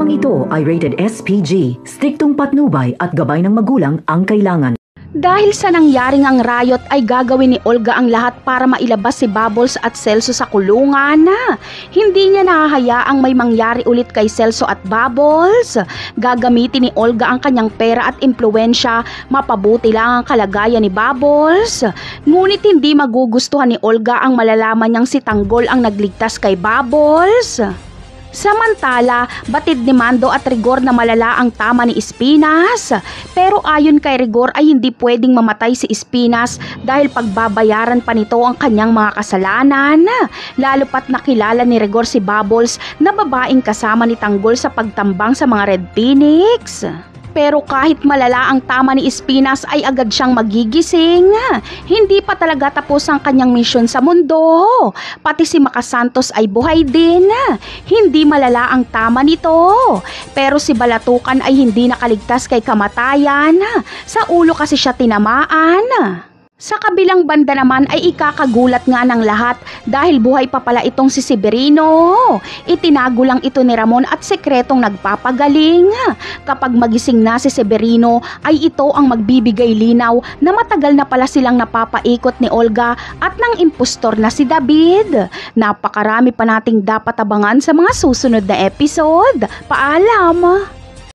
Programang ito ay rated SPG, striktong patnubay at gabay ng magulang ang kailangan. Dahil sa nangyaring ang riot ay gagawin ni Olga ang lahat para mailabas si Bubbles at Celso sa kulungan. Hindi niya nahahayaang may mangyari ulit kay Celso at Bubbles. Gagamitin ni Olga ang kanyang pera at impluwensya, mapabuti lang ang kalagayan ni Bubbles. Ngunit hindi magugustuhan ni Olga ang malalaman niyang si Tanggol ang nagligtas kay Bubbles. Samantala, batid ni Mando at Rigor na malala ang tama ni Espinas. Pero ayon kay Rigor ay hindi pwedeng mamatay si Espinas dahil pagbabayaran pa nito ang kanyang mga kasalanan. Lalo pat nakilala ni Rigor si Bubbles na babaeng kasama ni Tanggol sa pagtambang sa mga Red Phoenix. Pero kahit malala ang tama ni Espinas ay agad siyang magigising. Hindi pa talaga tapos ang kanyang misyon sa mundo. Pati si Maca Santos ay buhay din. Hindi malala ang tama nito. Pero si Balatukan ay hindi nakaligtas kay kamatayan. Sa ulo kasi siya tinamaan. Sa kabilang banda naman ay ikakagulat nga ng lahat dahil buhay pa pala itong si Severino. Itinago lang ito ni Ramon at sekretong nagpapagaling. Kapag magising na si Severino ay ito ang magbibigay linaw na matagal na pala silang napapaikot ni Olga at ng impostor na si David. Napakarami pa nating dapat abangan sa mga susunod na episode. Paalam!